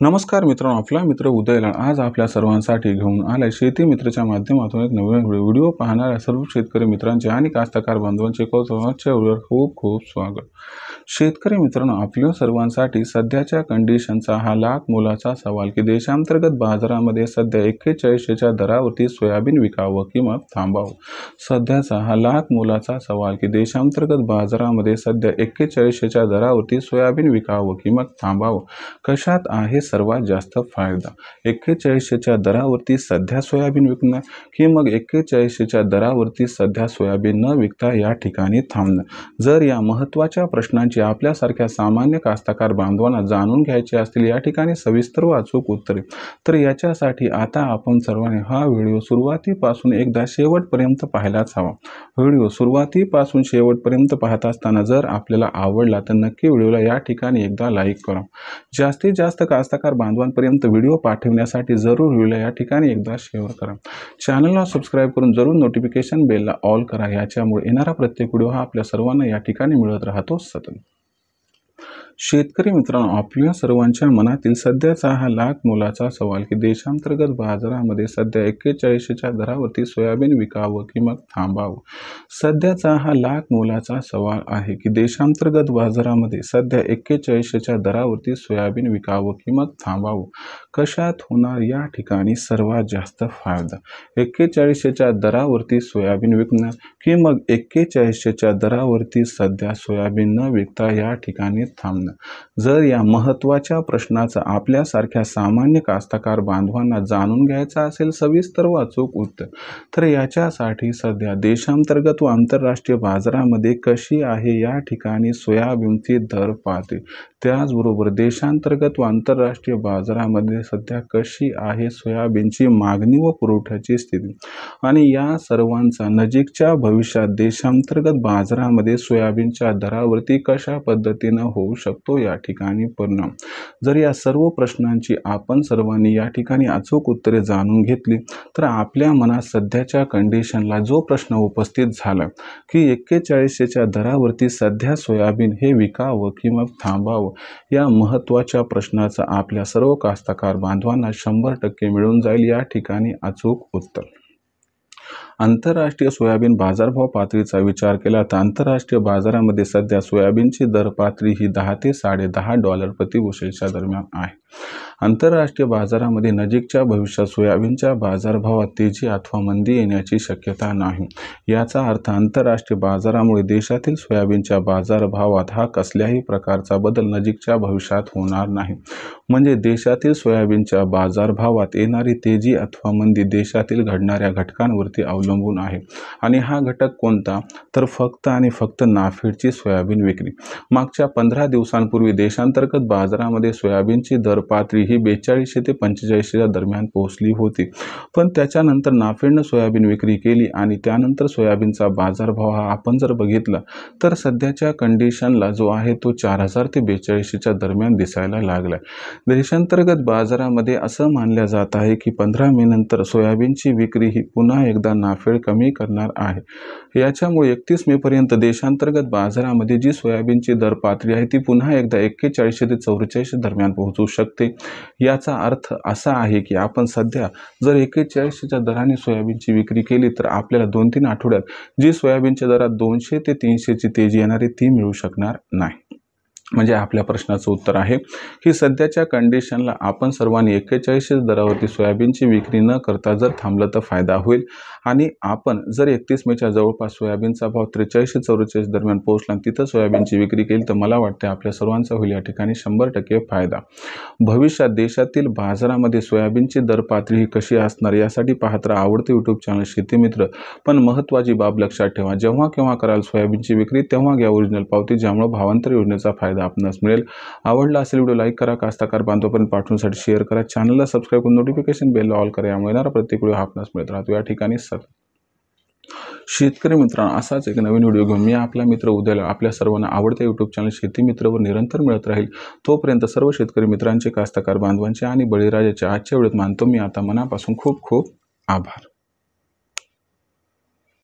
नमस्कार मित्रांनो, आपला मित्र उदयला आज आपल्या सर्वांसाठी घेऊन आलाय शेती मित्रच्या माध्यमातून एक नवीन व्हिडिओ पाहणाऱ्या सर्व शेतकरी मित्रांचे आणि कास्तकार बांधवांचे कौतुकाच्या व्हिडिओवर खूप खूप स्वागत। शेतकरी मित्रांनो, आपल्या सर्वांसाठी सध्याच्या कंडिशनचा हा लाख मोलाचा सवाल की देशांतर्गत बाजारामध्ये सध्या 41च्या दरावरती सोयाबीन विकावं की मग थांबावं। सध्याचा हा लाख मोलाचा सवाल की देशांतर्गत बाजारामध्ये सध्या 41च्या दरावरती सोयाबीन विकावं की मग थांबावं, कशात आहे सर्वात जास्त फायदा। 41च्या दरावरती सध्या सोयाबीन विकणं की मग 41च्या दरावरती सध्या सोयाबीन न विकता या ठिकाणी थांबणं। जर या महत्त्वाच्या प्रश्नांची आपल्यासारख्या सामान्य कास्तकार बांधवांना जाणून घ्यायचे असतील या ठिकाणी सविस्तर व अचूक उत्तरे, तर याच्यासाठी आता आपण सर्वांनी हा व्हिडिओ सुरुवातीपासून एकदा शेवटपर्यंत पाहायलाच हवा। व्हिडिओ सुरुवातीपासून शेवटपर्यंत पाहत असताना जर आपल्याला आवडला तर नक्की व्हिडिओला या ठिकाणी एकदा लाईक करा। जास्तीत जास्त कास्तकार बांधवांपर्यंत व्हिडिओ पाठवण्यासाठी जरूर व्हिडिओला या ठिकाणी एकदा शेअर करा। चॅनलला सबस्क्राईब करून जरूर नोटिफिकेशन बेलला ऑल करा, याच्यामुळे येणारा प्रत्येक व्हिडिओ हा आपल्या सर्वांना या ठिकाणी मिळत राहतो सतत। शेतकरी मित्रांनो, आपल्या सर्वांच्या मनातील सध्याचा हा लाख मोलाचा सवाल की देशांतर्गत बाजारामध्ये सध्या 41च्या दरावरती सोयाबीन विकावं की मग थांबावं। सध्याचा हा लाख मोलाचा सवाल आहे की देशांतर्गत बाजारामध्ये सध्या 41च्या दरावरती सोयाबीन विकावं की मग थांबावं, कशात होणार या ठिकाणी सर्वात जास्त फायदा। 41च्या दरावरती सोयाबीन विकणं की मग 41च्या दरावरती सध्या सोयाबीन न विकता या ठिकाणी थांबणं। जर या महत्त्वाच्या प्रश्नाचं आपल्यासारख्या सामान्य कास्तकार बांधवांना जाणून घ्यायचं असेल सविस्तर व अचूक उत्तर, तर याच्यासाठी सध्या देशांतर्गत व आंतरराष्ट्रीय बाजारामध्ये कशी आहे या ठिकाणी सोयाबीनची दर पाहते, त्याचबरोबर देशांतर्गत व आंतरराष्ट्रीय बाजारामध्ये सध्या कशी आहे सोयाबीनची मागणी व पुरवठ्याची स्थिती, आणि या सर्वांचा नजीकच्या भविष्यात देशांतर्गत बाजारामध्ये सोयाबीनच्या दरावरती कशा पद्धतीने होऊ शकतो या ठिकाणी परिणाम। जर या सर्व प्रश्नांची आपण सर्वांनी या ठिकाणी अचूक उत्तरे जाणून घेतली तर आपल्या मनात सध्याच्या कंडिशनला जो प्रश्न उपस्थित झाला की 41च्या दरावरती सध्या सोयाबीन हे विकावं की मग थांबावं, या महत्त्वाच्या प्रश्नाचं आपल्या सर्व कास्तकार बांधवांना 100% मिळून जाईल या ठिकाणी अचूक उत्तर। आंतरराष्ट्रीय सोयाबीन बाजारभाव पातळीचा विचार केला तर आंतरराष्ट्रीय बाजारामध्ये सध्या सोयाबीनची दर पातळी ही $10 ते $10.5 प्रति बुशेलच्या दरम्यान आहे। आंतरराष्ट्रीय बाजारामध्ये नजीकच्या भविष्यात सोयाबीनच्या बाजारभावात तेजी अथवा मंदी येण्याची शक्यता नाही। याचा अर्थ आंतरराष्ट्रीय बाजारामुळे देशातील सोयाबीनच्या बाजारभावात हा कसल्याही प्रकारचा बदल नजीकच्या भविष्यात होणार नाही। म्हणजे देशातील सोयाबीनच्या बाजारभावात येणारी तेजी अथवा मंदी देशातील घडणाऱ्या घटकांवरती अवलंबून आहे। आणि हा घटक कोणता, तर फक्त आणि फक्त नाफेडची सोयाबीन विक्री। मागच्या 15 दिवसांपूर्वी देशांतर्गत बाजारामध्ये सोयाबीनची दर पातळी ही 4200 ते 4500च्या दरम्यान पोहोचली होती, पण त्याच्यानंतर नाफेडनं सोयाबीन विक्री केली आणि त्यानंतर सोयाबीनचा बाजारभाव हा आपण जर बघितला तर सध्याच्या कंडिशनला जो आहे तो 4000 ते 4200च्या दरम्यान दिसायला लागला। देशांतर्गत बाजारामध्ये असं मानलं जात आहे की 15 मे नंतर सोयाबीनची विक्री ही पुन्हा एकदा नाफेड कमी करणार आहे। याच्यामुळे 31 मे पर्यंत देशांतर्गत बाजारामध्ये जी सोयाबीनची दर पातळी आहे ती पुन्हा एकदा 4100 ते 4400 दरम्यान पोहोचू शकते। याचा अर्थ असा आहे की आपण सध्या जर 41च्या दराने सोयाबीनची विक्री केली तर आपल्याला 2-3 आठवड्यात जी सोयाबीनच्या दरात 200 ते 300ची तेजी येणारी ती मिळू शकणार नाही। म्हणजे आपल्या प्रश्नाचं उत्तर आहे की सध्याच्या कंडिशनला आपण सर्वांनी 41च्या दरावरती सोयाबीनची विक्री न करता जर थांबलं तर फायदा होईल। आणि आपण जर 31 मेच्या जवळपास सोयाबीनचा भाव 43-44 दरम्यान पोहोचला आणि तिथं सोयाबीनची विक्री केली तर मला वाटते आपल्या सर्वांचा होईल या ठिकाणी 100% फायदा। भविष्यात देशातील बाजारामध्ये सोयाबीनची दर पातळी कशी असणार यासाठी पाहत राहा आवडते यूट्यूब चॅनल शेतीमित्र। पण महत्त्वाची बाब लक्षात ठेवा, जेव्हा केव्हा कराल सोयाबीनची विक्री तेव्हा घ्या ओरिजिनल पावती, ज्यामुळे भावांतर योजनेचा फायदा आपणास मिळेल। आवडला असेल व्हिडिओ लाईक करा, कास्तकार बांधवांपर्यंत पाठवण्यासाठी शेअर करा, चॅनलला सबस्क्राईब करून नोटिफिकेशन बेल ऑल करा, यामुळे येणारा प्रत्येक व्हिडिओ आपणास मिळत राहतो या ठिकाणी शेतकरी मित्रांनो, असाच एक नवीन व्हिडिओ घेऊन मी आपला मित्र उद्याला आपल्या सर्वांना आवडत्या यूट्यूब चॅनल शेती मित्रवर निरंतर मिळत राहील। तोपर्यंत सर्व शेतकरी मित्रांचे, कास्तकार बांधवांचे आणि बळीराजाचे आजच्या व्हिडिओत मानतो मी आता मनापासून खूप खूप आभार।